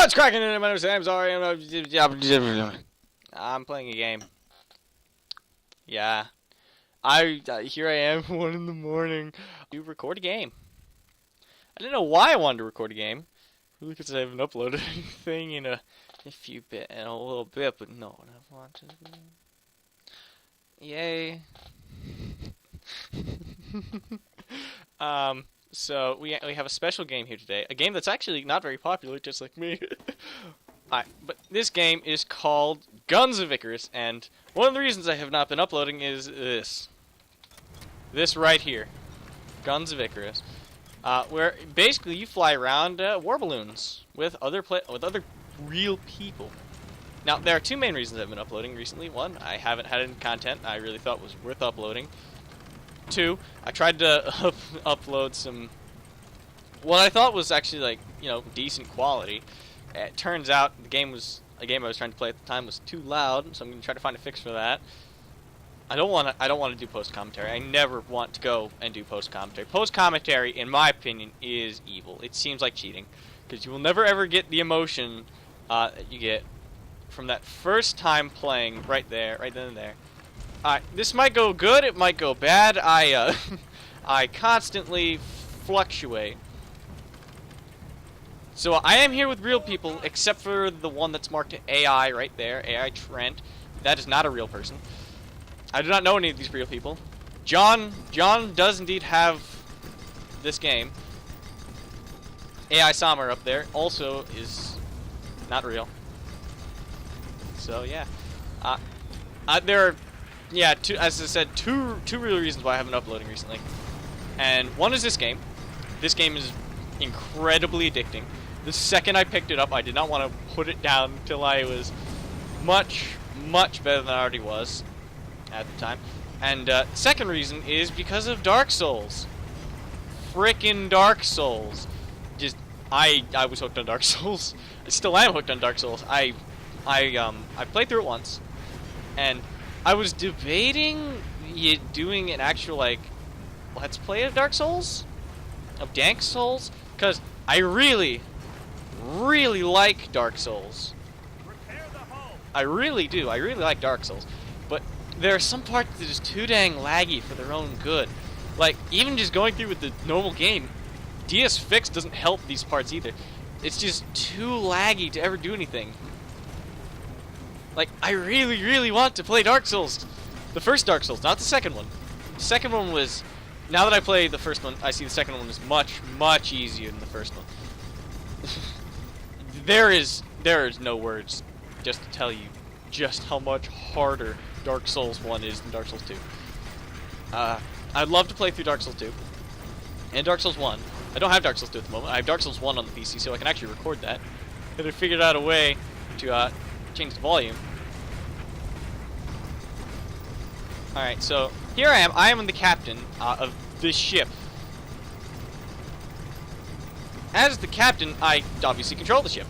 What's cracking in my nose? I'm sorry. I'm playing a game. Yeah. Here I am, 1 in the morning, to record a game. I didn't know why I wanted to record a game. Really, because I haven't uploaded anything in a little bit, but no, I want to. Yay. So we have a special game here today. A game that's actually not very popular, just like me. Alright, but this game is called Guns of Icarus, and one of the reasons I have not been uploading is this. This right here. Guns of Icarus. Where basically you fly around war balloons with other real people. Now, there are two main reasons I've been uploading recently. One, I haven't had any content I really thought was worth uploading. Two, I tried to upload some what I thought was actually decent quality. It turns out a game I was trying to play at the time was too loud, so I'm gonna try to find a fix for that. I don't want to do post commentary. I never want to go and do post commentary. Post commentary, in my opinion, is evil. It seems like cheating because you will never ever get the emotion that you get from that first time playing right then and there. This might go good, it might go bad. I constantly fluctuate. So I am here with real people, except for the one that's marked AI right there, AI Trent. That is not a real person. I do not know any of these real people. John does indeed have this game. AI Summer up there also is not real. So yeah, there are. Yeah, as I said, two real reasons why I haven't been uploading recently. And one is this game. This game is incredibly addicting. The second I picked it up, I did not want to put it down until I was much better than I already was at the time. And second reason is because of Dark Souls. Frickin' Dark Souls. I was hooked on Dark Souls. I still am hooked on Dark Souls. I played through it once, and I was debating doing an actual, let's play of Dark Souls? Of Dank Souls? Because I really like Dark Souls. I really do. I really like Dark Souls. But there are some parts that are just too dang laggy for their own good. Like, even just going through with the normal game, DS Fix doesn't help these parts either. It's just too laggy to ever do anything. Like, I really want to play Dark Souls. The first Dark Souls, not the second one. The second one was... Now that I play the first one, I see the second one is much easier than the first one. There is no words just to tell you just how much harder Dark Souls 1 is than Dark Souls 2. I'd love to play through Dark Souls 2 and Dark Souls 1. I don't have Dark Souls 2 at the moment. I have Dark Souls 1 on the PC, so I can actually record that. And I figured out a way to change the volume. Alright, so here I am. I am the captain of this ship. As the captain, I obviously control the ship.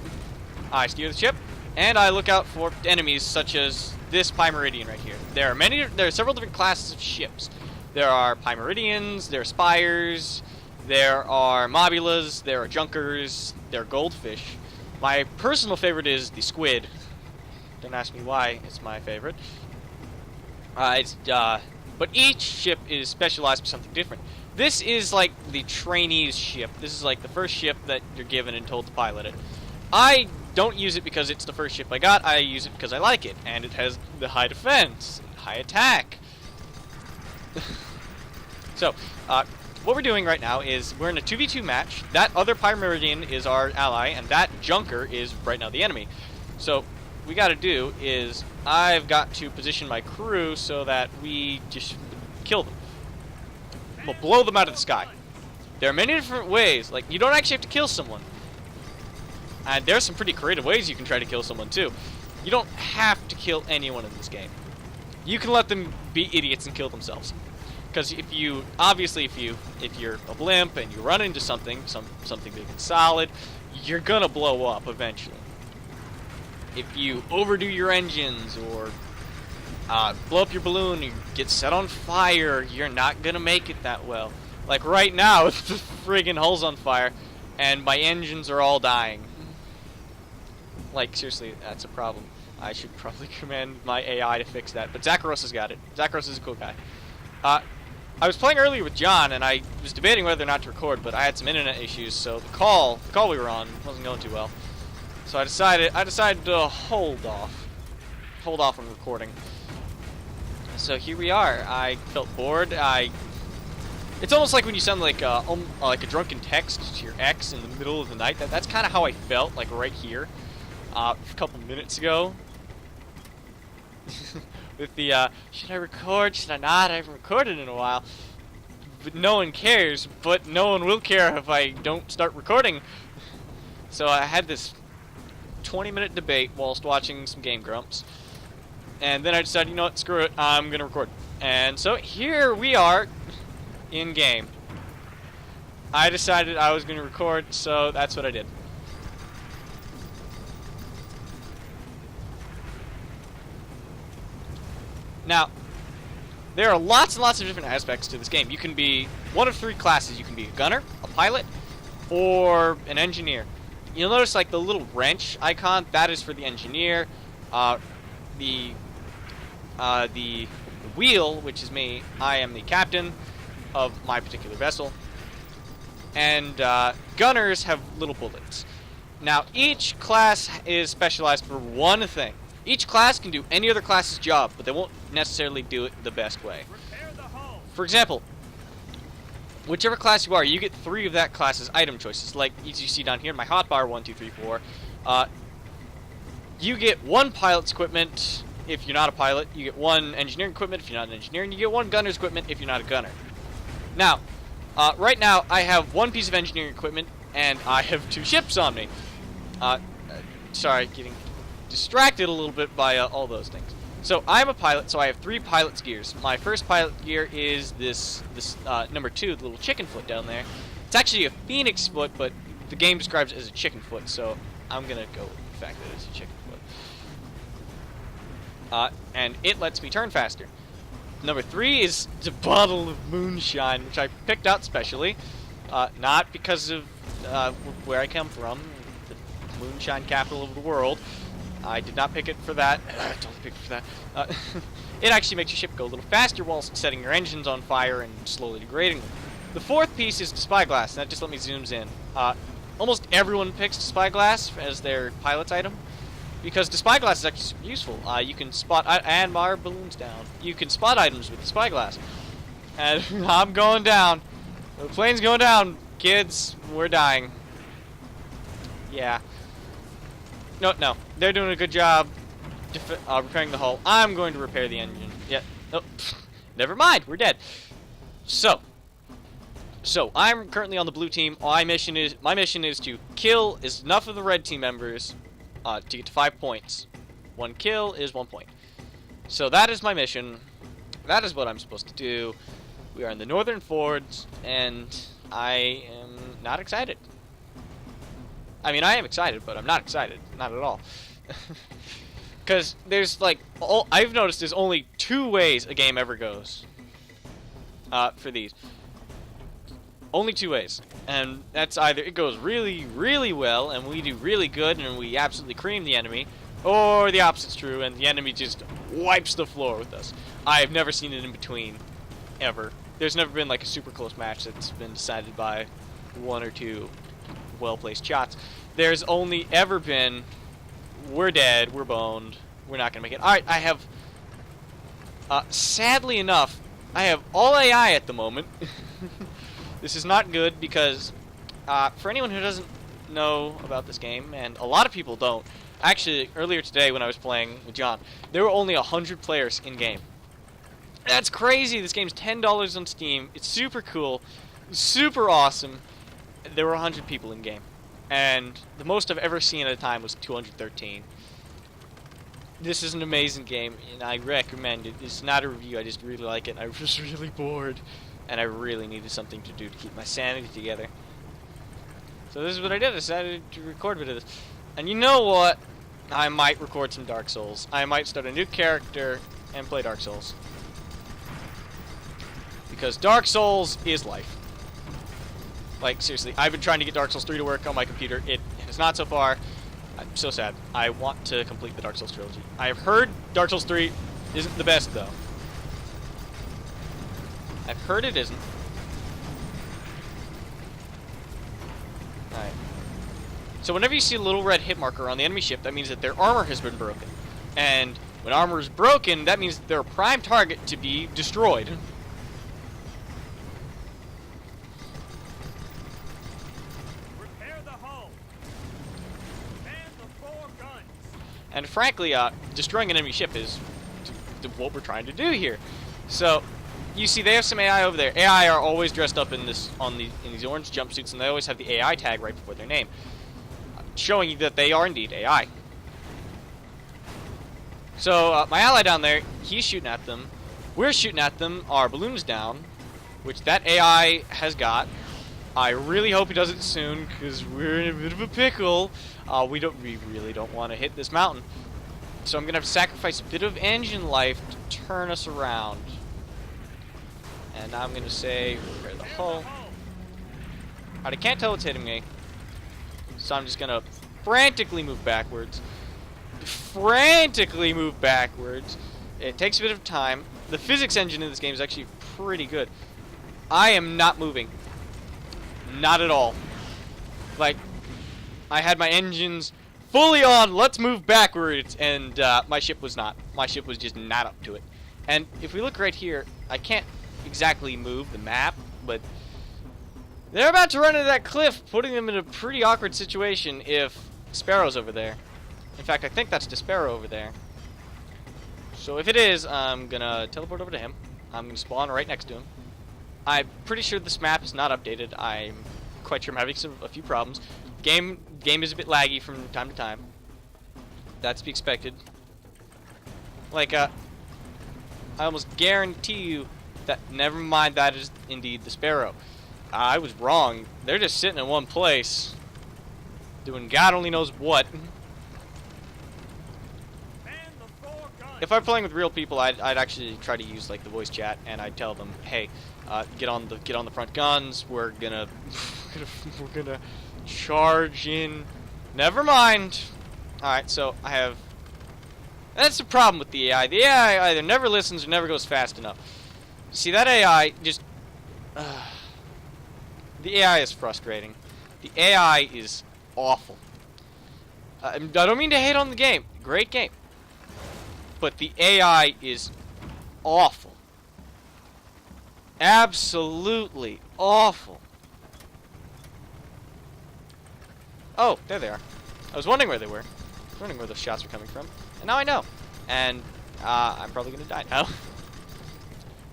I steer the ship, and I look out for enemies such as this Pymeridian right here. There are several different classes of ships. There are Pymeridians, there are Spires, there are Mobulas, there are Junkers, there are Goldfish. My personal favorite is the Squid. Don't ask me why it's my favorite. But each ship is specialized for something different. This is like the trainee's ship. This is like the first ship that you're given and told to pilot it. I don't use it because it's the first ship I got. I use it because I like it, and it has the high defense, high attack. So, what we're doing right now is we're in a 2v2 match. That other Pymeridian is our ally, and that Junker is right now the enemy. So, we got to do is I've got to position my crew so that we just kill them. We'll blow them out of the sky. There are many different ways. Like, you don't actually have to kill someone. And there's some pretty creative ways you can try to kill someone too. You don't have to kill anyone in this game. You can let them be idiots and kill themselves. Because if you're a blimp and you run into something big and solid, you're gonna blow up eventually. If you overdo your engines or blow up your balloon, you get set on fire, you're not gonna make it that well. Like right now, the friggin' hull's on fire, and my engines are all dying. Like, seriously, that's a problem. I should probably command my AI to fix that. But Icarus has got it. Icarus is a cool guy. I was playing earlier with John, and I was debating whether or not to record, but I had some internet issues, so the call we were on wasn't going too well. So I decided to hold off on recording. So here we are. I felt bored. It's almost like when you send like a drunken text to your ex in the middle of the night. That's kind of how I felt, like right here, a couple minutes ago. With the, should I record, should I not? I haven't recorded in a while. But no one cares, but no one will care if I don't start recording. So I had this 20-minute debate whilst watching some Game Grumps. And then I decided, you know what, screw it, I'm gonna record. And so here we are, in game. I decided I was gonna record, so that's what I did. Now, there are lots and lots of different aspects to this game. You can be one of three classes. You can be a gunner, a pilot, or an engineer. You'll notice like the little wrench icon, that is for the engineer. The wheel, which is me, I am the captain of my particular vessel. And gunners have little bullets. Now, each class is specialized for one thing. Each class can do any other class's job, but they won't necessarily do it the best way. For example, whichever class you are, you get 3 of that class's item choices. Like, as you see down here in my hotbar, 1, 2, 3, 4. You get 1 pilot's equipment if you're not a pilot. You get 1 engineering equipment if you're not an engineer. And you get 1 gunner's equipment if you're not a gunner. Now, right now, I have 1 piece of engineering equipment, and I have 2 ships on me. Sorry, getting distracted a little bit by all those things. So I'm a pilot, so I have 3 pilot's gears. My first pilot gear is this number 2, the little chicken foot down there. It's actually a phoenix foot, but the game describes it as a chicken foot, so I'm gonna go with the fact that it's a chicken foot. And it lets me turn faster. Number 3 is the bottle of moonshine, which I picked out specially, not because of where I come from, the moonshine capital of the world. I did not pick it for that. I totally picked it for that. It actually makes your ship go a little faster whilst setting your engines on fire and slowly degrading them. The 4th piece is the spyglass, and that just let me zooms in. Almost everyone picks the spyglass as their pilot's item, because the spyglass is actually super useful. You can spot, and my balloon's down. You can spot items with the spyglass. And I'm going down. The plane's going down. Kids, we're dying. Yeah. No, they're doing a good job repairing the hull. I'm going to repair the engine. Yeah, no, never mind, we're dead. So I'm currently on the blue team. My mission is to kill enough of the red team members to get to 5 points. 1 kill is 1 point. So that is my mission. That is what I'm supposed to do. We are in the Northern Fords, and I am not excited. I mean, I am excited, but I'm not excited. Not at all. Because there's, like, I've noticed there's only 2 ways a game ever goes. For these. Only 2 ways. And that's either it goes really, really well, and we do really good, and we absolutely cream the enemy, or the opposite's true, and the enemy just wipes the floor with us. I've never seen it in between. Ever. There's never been, like, a super close match that's been decided by 1 or 2 well-placed shots. There's only ever been, we're dead, we're boned, we're not gonna make it. Alright, I have, sadly enough, I have all AI at the moment. This is not good because, for anyone who doesn't know about this game, and a lot of people don't, actually, earlier today when I was playing with John, there were only 100 players in-game. That's crazy! This game's $10 on Steam, it's super cool, super awesome. There were 100 people in game, and the most I've ever seen at a time was 213. This is an amazing game, and I recommend it. It's not a review, I just really like it. I was really bored, and I really needed something to do to keep my sanity together. So this is what I did. I decided to record a bit of this. And you know what? I might record some Dark Souls. I might start a new character and play Dark Souls. Because Dark Souls is life. Like, seriously, I've been trying to get Dark Souls 3 to work on my computer. It has not so far. I'm so sad. I want to complete the Dark Souls trilogy. I've heard Dark Souls 3 isn't the best, though. I've heard it isn't. Alright. So whenever you see a little red hit marker on the enemy ship, that means that their armor has been broken. And when armor is broken, that means they're a prime target to be destroyed. Repair the hull. Man the 4 guns. And frankly, destroying an enemy ship is what we're trying to do here. So, you see, they have some AI over there. AI are always dressed up in these orange jumpsuits, and they always have the AI tag right before their name, showing you that they are indeed AI. So, my ally down there, he's shooting at them. We're shooting at them. Our balloon's down, which that AI has got. I really hope he does it soon, because we're in a bit of a pickle. We really don't want to hit this mountain. So I'm going to have to sacrifice a bit of engine life to turn us around. And now I'm going to say, repair the hull. Alright, I can't tell what's hitting me. So I'm just going to frantically move backwards. Frantically move backwards. It takes a bit of time. The physics engine in this game is actually pretty good. I am not moving. Not at all. Like, I had my engines fully on, let's move backwards, and my ship was not. My ship was just not up to it. And if we look right here, I can't exactly move the map, but they're about to run into that cliff, putting them in a pretty awkward situation if Sparrow's over there. In fact, I think that's Despero over there. So if it is, I'm gonna teleport over to him. I'm gonna spawn right next to him. I'm pretty sure this map is not updated. I'm quite sure I'm having a few problems. Game is a bit laggy from time to time. That's to be expected. Like, I almost guarantee you that, never mind, that is indeed the Sparrow. I was wrong. They're just sitting in one place, doing God only knows what. If I were playing with real people, I'd actually try to use like the voice chat, and I'd tell them, hey, get on the front guns. We're gonna charge in. Never mind. All right, so I have. That's the problem with the AI. The AI either never listens or never goes fast enough. See, that AI just. The AI is frustrating. The AI is awful. I don't mean to hate on the game. Great game. But the AI is awful. Absolutely awful. Oh, there they are. I was wondering where they were. I was wondering where those shots were coming from. And now I know. And I'm probably going to die now.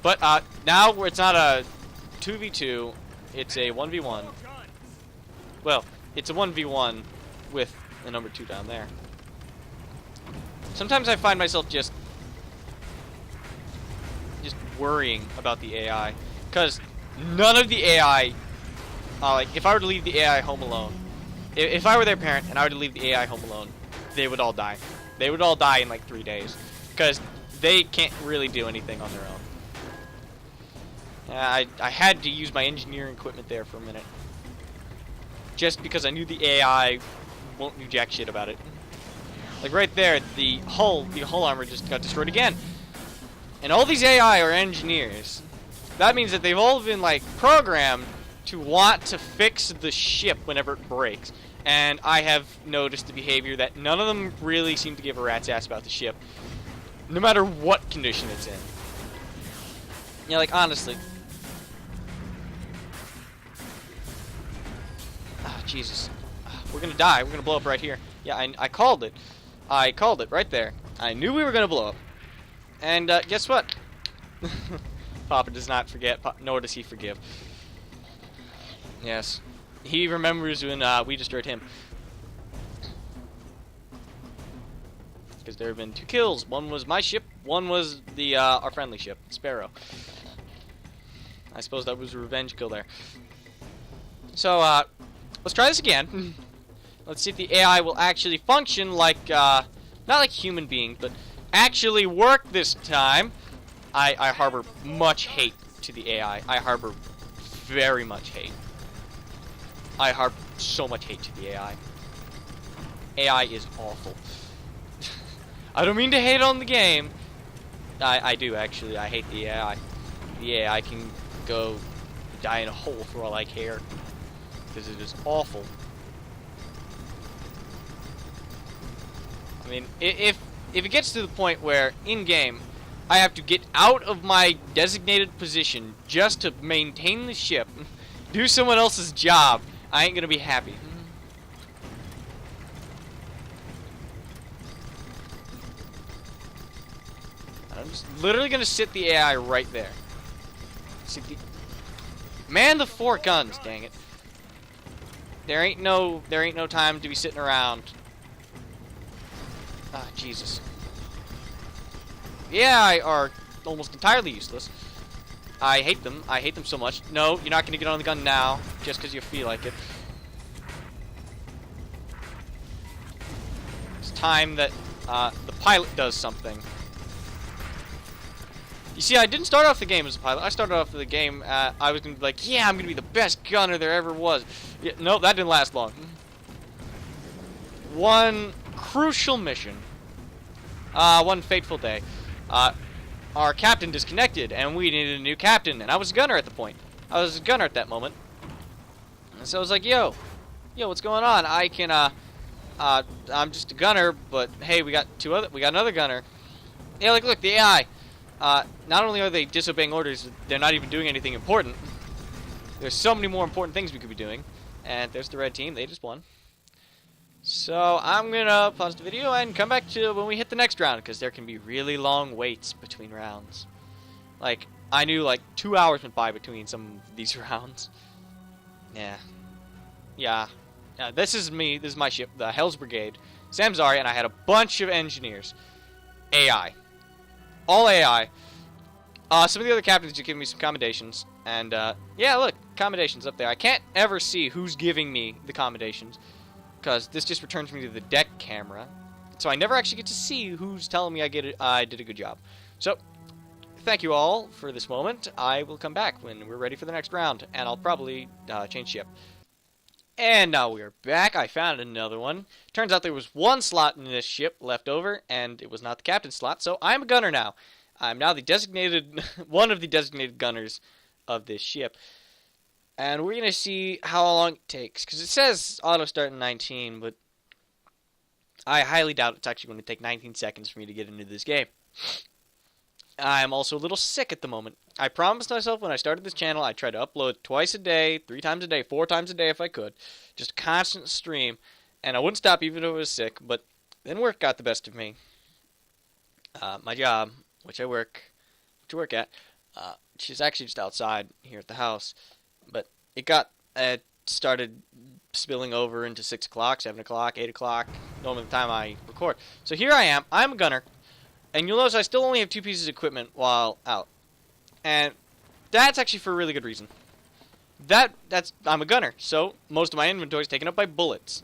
But now where it's not a 2v2, it's a 1v1. Well, it's a 1v1 with the number 2 down there. Sometimes I find myself just worrying about the AI, because none of the AI, like, if I were to leave the AI home alone, if I were their parent and I were to leave the AI home alone, they would all die. They would all die in like 3 days, because they can't really do anything on their own. I had to use my engineering equipment there for a minute, just because I knew the AI won't do jack shit about it. Like right there, the hull armor just got destroyed again. And all these AI are engineers. That means that they've all been like programmed to want to fix the ship whenever it breaks. And I have noticed the behavior that none of them really seem to give a rat's ass about the ship, no matter what condition it's in. Yeah, like honestly. Ah, Jesus. We're gonna die. We're gonna blow up right here. Yeah, I called it. I called it right there. I knew we were going to blow up. And guess what? Papa does not forget, nor does he forgive. Yes. He remembers when we destroyed him. Because there have been 2 kills. One was my ship, one was the our friendly ship, Sparrow. I suppose that was a revenge kill there. So, let's try this again. Let's see if the AI will actually function like, not like human beings, but actually work this time. I harbor much hate to the AI. I harbor very much hate. I harbor so much hate to the AI. AI is awful. I don't mean to hate on the game. I do, actually. I hate the AI. The AI can go die in a hole for all I care. Because it is awful. I mean, if it gets to the point where, in-game, I have to get out of my designated position just to maintain the ship, do someone else's job, I ain't gonna be happy. I'm just literally gonna sit the AI right there. Man the 4 guns, dang it. There ain't no time to be sitting around. Ah, Jesus. The AI are almost entirely useless. I hate them. I hate them so much. No, you're not gonna get on the gun now, just because you feel like it. It's time that the pilot does something. You see, I didn't start off the game as a pilot. I started off the game, I was going to be like, yeah, I'm going to be the best gunner there ever was. Yeah, no, that didn't last long. One crucial mission. One fateful day. Our captain disconnected, and we needed a new captain, and I was a gunner at the point. I was a gunner at that moment. And so I was like, yo, what's going on? I can, I'm just a gunner, but hey, we got another gunner. Yeah, like, look, the AI. Not only are they disobeying orders, they're not even doing anything important. There's so many more important things we could be doing. And there's the red team. They just won. So I'm going to pause the video and come back to when we hit the next round, because there can be really long waits between rounds. Like, I knew like 2 hours went by between some of these rounds. Yeah. This is me. This is my ship, the Hell's Brigade. Samzari, and I had a bunch of engineers. AI. All AI. Some of the other captains are giving me some commendations. And, yeah, look, commendations up there. I can't ever see who's giving me the commendations, because this just returns me to the deck camera. So I never actually get to see who's telling me I did a good job. So, thank you all for this moment. I will come back when we're ready for the next round, and I'll probably change ship. And now we're back. I found another one. Turns out there was one slot in this ship left over, and it was not the captain's slot, so I'm a gunner now. I'm now the designated, one of the designated gunners of this ship. And we're going to see how long it takes, because it says auto start in 19, but I highly doubt it's actually going to take 19 seconds for me to get into this game. I'm also a little sick at the moment. I promised myself when I started this channel I'd try to upload twice a day, 3 times a day, 4 times a day if I could. Just a constant stream. And I wouldn't stop even if I was sick, but then work got the best of me. My job, which I work at, she's actually just outside here at the house. But it started spilling over into 6 o'clock, 7 o'clock, 8 o'clock, normally the time I record. So here I am, I'm a gunner. And you'll notice I still only have 2 pieces of equipment while out. And that's actually for a really good reason. I'm a gunner, so most of my inventory is taken up by bullets.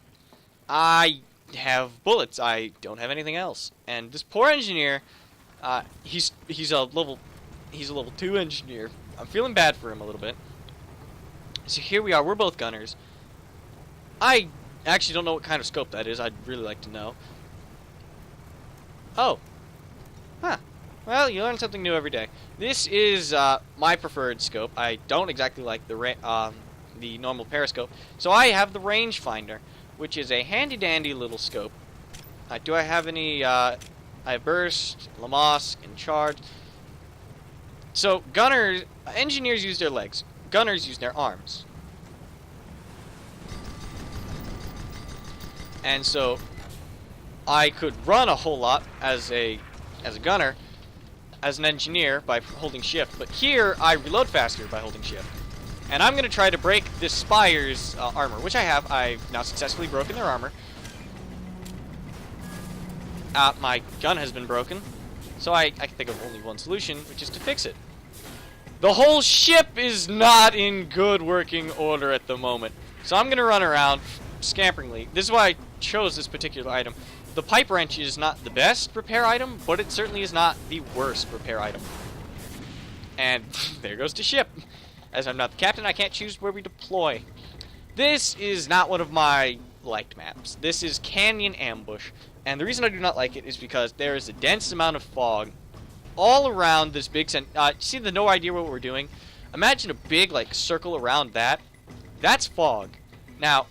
I have bullets. I don't have anything else. And this poor engineer, he's a level 2 engineer. I'm feeling bad for him a little bit. So here we are. We're both gunners. I actually don't know what kind of scope that is. I'd really like to know. Oh. Huh. Well, you learn something new every day. This is my preferred scope. I don't exactly like the normal periscope, so I have the rangefinder, which is a handy-dandy little scope. Do I have any? I have burst, Lamask, and charge. So engineers use their legs. Gunners use their arms. And so I could run a whole lot as a gunner, as an engineer by holding shift, but here I reload faster by holding shift. And I'm going to try to break this Spire's armor, which I have. I've now successfully broken their armor. My gun has been broken, so I can think of only one solution, which is to fix it. The whole ship is not in good working order at the moment, so I'm going to run around scamperingly. This is why I chose this particular item. The pipe wrench is not the best repair item, but it certainly is not the worst repair item. And there goes the ship. As I'm not the captain, I can't choose where we deploy. This is not one of my liked maps. This is Canyon Ambush, and the reason I do not like it is because there is a dense amount of fog all around this big see the no idea what we're doing? Imagine a big, like, circle around that. That's fog. Now,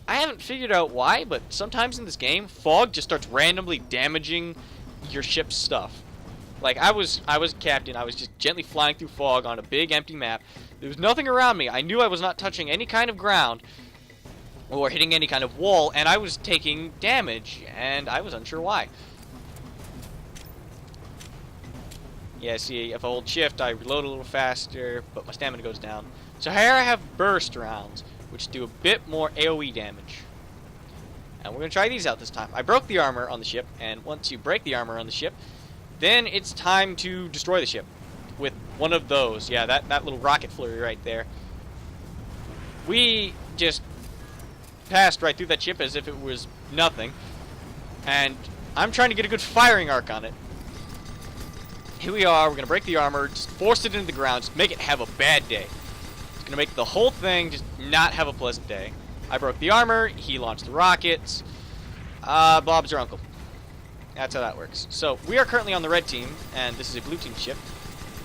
I haven't figured out why, but sometimes in this game, fog just starts randomly damaging your ship's stuff. Like, I was captain, I was just gently flying through fog on a big empty map. There was nothing around me. I knew I was not touching any kind of ground or hitting any kind of wall, and I was taking damage, and I was unsure why. Yeah, see, if I hold shift, I reload a little faster, but my stamina goes down. So here I have burst rounds, which do a bit more AoE damage. And we're going to try these out this time. I broke the armor on the ship, and once you break the armor on the ship, then it's time to destroy the ship with one of those. Yeah, that little rocket flurry right there. We just passed right through that ship as if it was nothing. And I'm trying to get a good firing arc on it. Here we are, we're going to break the armor, just force it into the ground, just make it have a bad day. It's going to make the whole thing just not have a pleasant day. I broke the armor, he launched the rockets. Bob's your uncle. That's how that works. So, we are currently on the red team, and this is a blue team ship.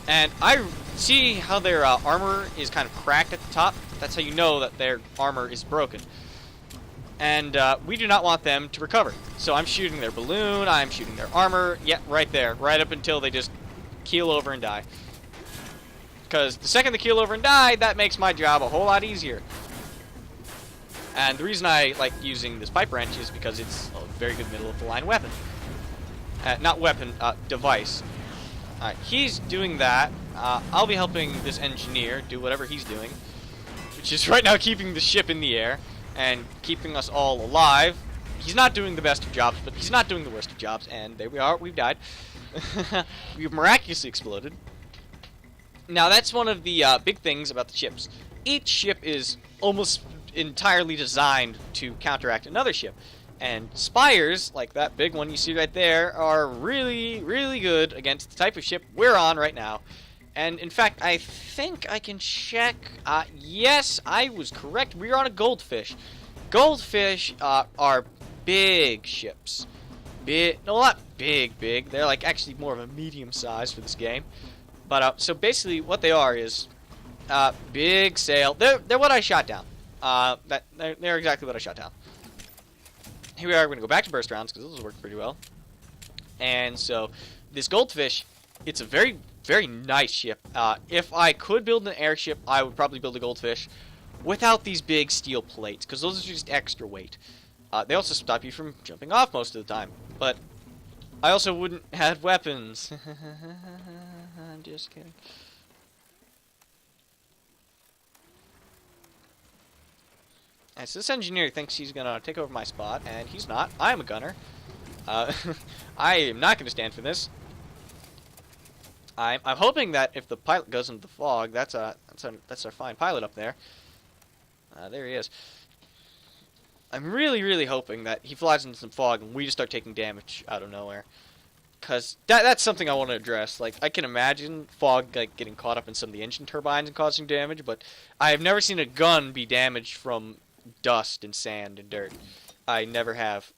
And I see how their armor is kind of cracked at the top. That's how you know that their armor is broken. And we do not want them to recover. So I'm shooting their balloon, I'm shooting their armor. Yeah, right there. Right up until they just keel over and die. Because the second they keel over and die, that makes my job a whole lot easier. And the reason I like using this pipe wrench is because it's a very good middle-of-the-line weapon. Not weapon, device. Alright, he's doing that. I'll be helping this engineer do whatever he's doing. Which is right now keeping the ship in the air and keeping us all alive. He's not doing the best of jobs, but he's not doing the worst of jobs. And there we are, we've died. We've miraculously exploded. Now, that's one of the big things about the ships. Each ship is almost entirely designed to counteract another ship. And spires, like that big one you see right there, are really, really good against the type of ship we're on right now. And, in fact, I think I can check. Yes, I was correct. We're on a goldfish. Goldfish are big ships. No, not big. They're, like, actually more of a medium size for this game. But, so basically what they are is big sail. They're what I shot down. They're exactly what I shot down. Here we are, we're going to go back to burst rounds, because those work pretty well. And so, this goldfish, it's a very, very nice ship. If I could build an airship, I would probably build a goldfish without these big steel plates, because those are just extra weight. They also stop you from jumping off most of the time. But I also wouldn't have weapons. I'm just kidding. And so this engineer thinks he's going to take over my spot, and he's not. I'm a gunner. I am not going to stand for this. I'm hoping that if the pilot goes into the fog, that's our fine pilot up there. There he is. I'm really, really hoping that he flies into some fog and we just start taking damage out of nowhere. Because that's something I want to address. Like, I can imagine fog like getting caught up in some of the engine turbines and causing damage, but I have never seen a gun be damaged from dust and sand and dirt. I never have.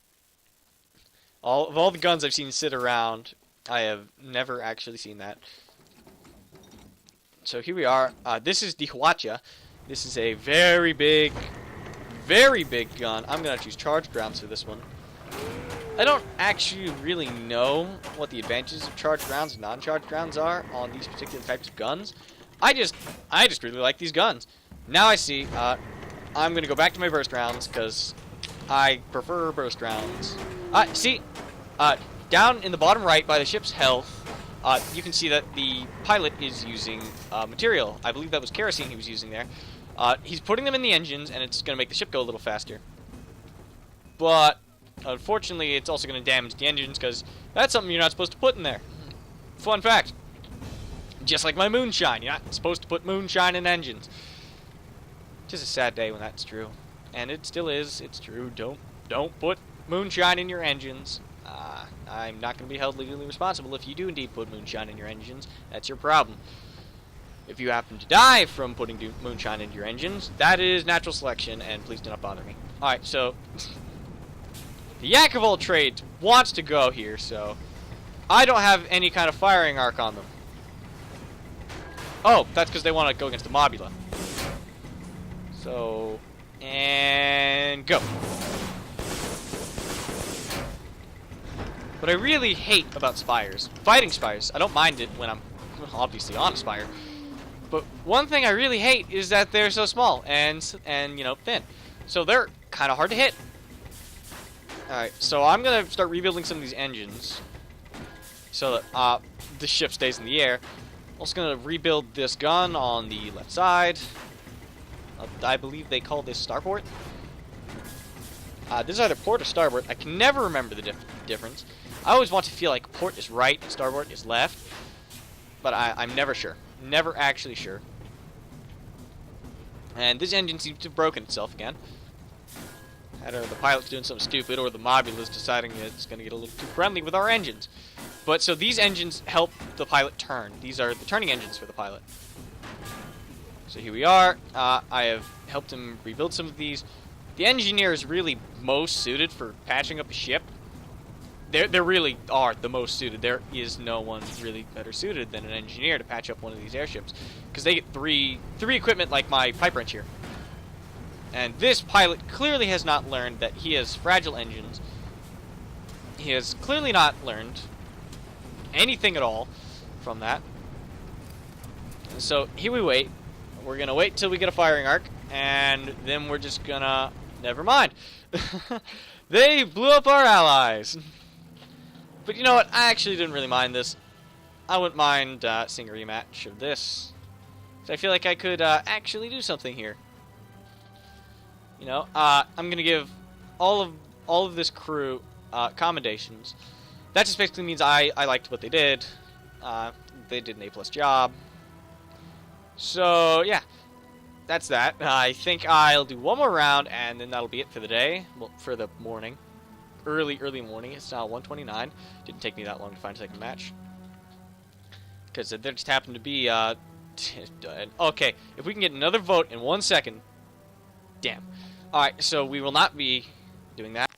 Of all the guns I've seen sit around, I have never actually seen that. So here we are. This is the Huacha. This is a very big gun. I'm going to choose charged rounds for this one. I don't actually really know what the advantages of charged rounds and non-charged rounds are on these particular types of guns. I just really like these guns. Now I see. I'm going to go back to my burst rounds because I prefer burst rounds. See, down in the bottom right by the ship's health, you can see that the pilot is using material. I believe that was kerosene he was using there. He's putting them in the engines, and it's going to make the ship go a little faster. But, unfortunately, it's also going to damage the engines because that's something you're not supposed to put in there. Fun fact. Just like my moonshine, you're not supposed to put moonshine in engines. Just a sad day when that's true. And it still is. It's true. Don't put moonshine in your engines. I'm not going to be held legally responsible if you do indeed put moonshine in your engines. That's your problem. If you happen to die from putting moonshine into your engines, that is natural selection, and please do not bother me. Alright, so the Yak of all trades wants to go here, so I don't have any kind of firing arc on them. Oh, that's because they want to go against the Mobula. So, and go. What I really hate about Spires, fighting Spires, I don't mind it when I'm obviously on a Spire, but one thing I really hate is that they're so small and you know, thin. So they're kind of hard to hit. Alright, so I'm going to start rebuilding some of these engines so that the ship stays in the air. Also going to rebuild this gun on the left side. I believe they call this starport. This is either port or starboard. I can never remember the difference. I always want to feel like port is right and starboard is left, but I'm never sure. Never actually sure. And this engine seems to have broken itself again. Either the pilot's doing something stupid or the Mobula's deciding it's going to get a little too friendly with our engines. But so these engines help the pilot turn. These are the turning engines for the pilot. So here we are. I have helped him rebuild some of these. The engineer is really most suited for patching up a ship. They really are the most suited. There is no one really better suited than an engineer to patch up one of these airships, because they get three equipment like my pipe wrench here. And this pilot clearly has not learned that he has fragile engines. He has clearly not learned anything at all from that. And so here we wait. We're gonna wait till we get a firing arc, and then we're just gonna never mind. They blew up our allies. But you know what? I actually didn't really mind this. I wouldn't mind seeing a rematch of this. So I feel like I could actually do something here. You know, I'm gonna give all of this crew commendations. That just basically means I liked what they did. They did an A+ job. So yeah, that's that. I think I'll do one more round, and then that'll be it for the day. Well, for the morning. Early morning. It's now 1:29. Didn't take me that long to find a second match, because there just happened to be okay, if we can get another vote in 1 second. Damn. Alright, so we will not be doing that.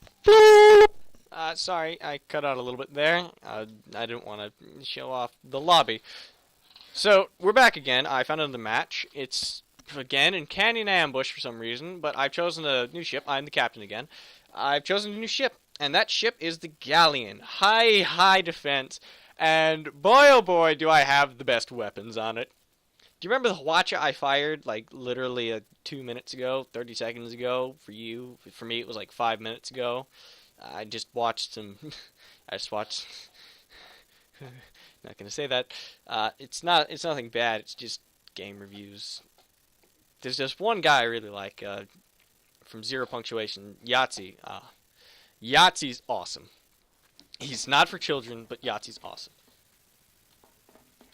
Sorry, I cut out a little bit there. I didn't want to show off the lobby. So we're back again. I found another match. It's again in Canyon Ambush for some reason, but I've chosen a new ship. I'm the captain again. I've chosen a new ship, and that ship is the Galleon. High defense, and boy oh boy do I have the best weapons on it. Do you remember the Hwacha I fired like literally 2 minutes ago, 30 seconds ago for you? For me it was like 5 minutes ago. I just watched some not gonna say that. It's nothing bad, it's just game reviews. There's just one guy I really like, from Zero Punctuation, Yahtzee. Yahtzee's awesome. He's not for children, but Yahtzee's awesome.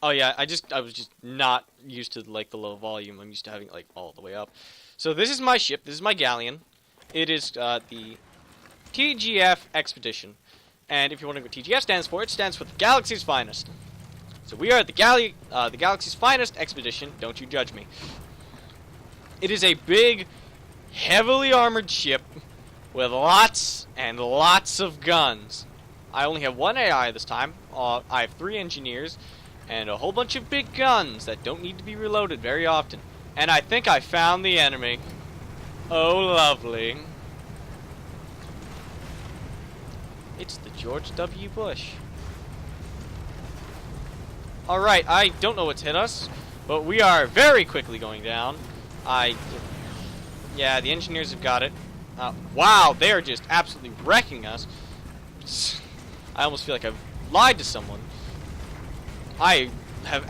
Oh yeah, I was just not used to like the low volume. I'm used to having it like all the way up. So this is my ship. This is my Galleon. It is the TGF Expedition. And if you're wondering what TGF stands for, it stands for the Galaxy's Finest. So we are the Galaxy's Finest Expedition. Don't you judge me. It is a big, heavily armored ship with lots and lots of guns. I only have one AI this time. I have 3 engineers and a whole bunch of big guns that don't need to be reloaded very often. And I think I found the enemy. Oh, lovely. It's the George W. Bush. Alright, I don't know what's hit us, but we are very quickly going down. Yeah, the engineers have got it. Wow, they are just absolutely wrecking us. I almost feel like I've lied to someone. I have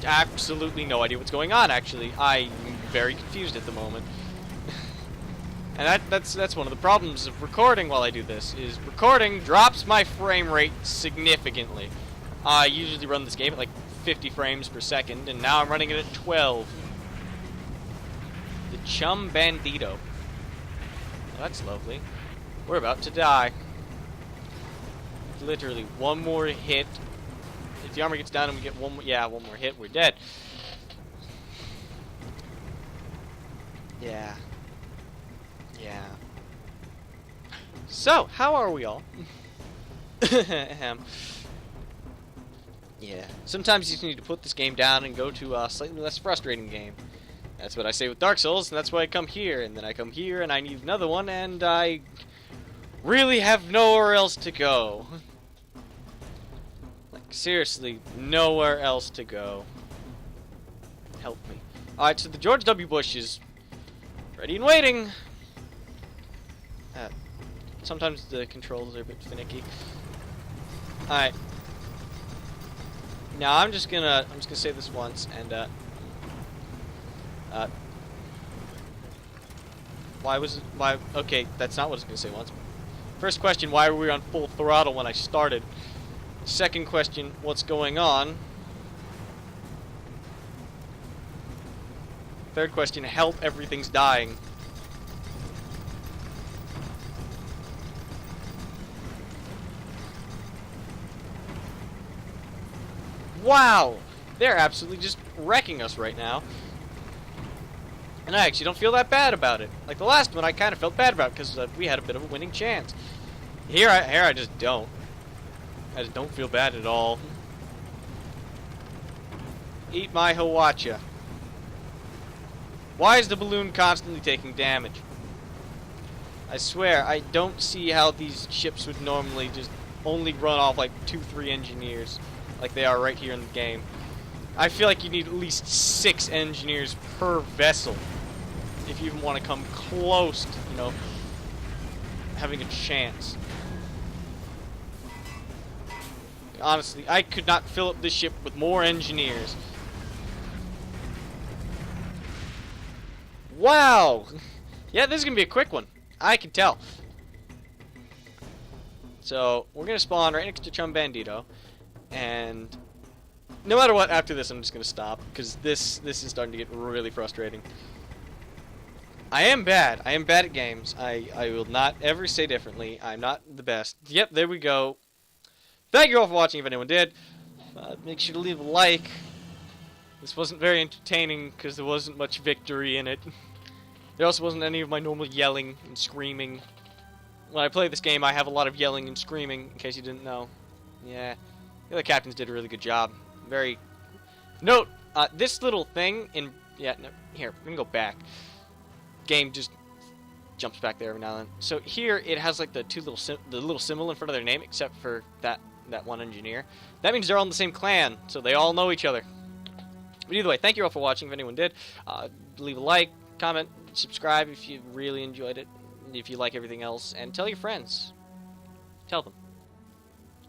absolutely no idea what's going on, actually. I'm very confused at the moment. And that's one of the problems of recording while I do this, is recording drops my frame rate significantly. I usually run this game at like 50 frames per second, and now I'm running it at 12. The Chum Bandito. Well, that's lovely. We're about to die. Literally, one more hit. If the armor gets down and we get one more hit, we're dead. Yeah. So, how are we all? Yeah, sometimes you just need to put this game down and go to a slightly less frustrating game. That's what I say with Dark Souls, and that's why I come here, and then I come here, and I need another one, and I really have nowhere else to go. Like, seriously, nowhere else to go. Help me. Alright, so the George W. Bush is ready and waiting. Sometimes the controls are a bit finicky. Alright. Now I'm just gonna say this once, and okay, that's not what I was gonna say once. First question, why were we on full throttle when I started? Second question, what's going on? Third question, help, everything's dying. Wow! They're absolutely just wrecking us right now. And I actually don't feel that bad about it. Like the last one I kind of felt bad about because we had a bit of a winning chance. Here I just don't. I just don't feel bad at all. Eat my Hawacha. Why is the balloon constantly taking damage? I swear, I don't see how these ships would normally just only run off like 2-3 engineers like they are right here in the game. I feel like you need at least 6 engineers per vessel if you even want to come close to, you know, having a chance. Honestly, I could not fill up this ship with more engineers. Wow! Yeah, this is going to be a quick one. I can tell. So, we're going to spawn right next to Chum Bandito. And no matter what, after this, I'm just going to stop. Because this is starting to get really frustrating. I am bad. I am bad at games. I will not ever say differently. I'm not the best. Yep, there we go. Thank you all for watching, if anyone did. Make sure to leave a like. This wasn't very entertaining because there wasn't much victory in it. There also wasn't any of my normal yelling and screaming. When I play this game, I have a lot of yelling and screaming, in case you didn't know. Yeah. The other captains did a really good job. Very... Note, this little thing in... Yeah, no, here, we're gonna go back. Game just jumps back there every now and then. So here, it has like the little symbol in front of their name, except for that one engineer. That means they're all in the same clan, so they all know each other. But either way, thank you all for watching, if anyone did. Leave a like, comment, subscribe if you really enjoyed it, if you like everything else, and tell your friends. Tell them.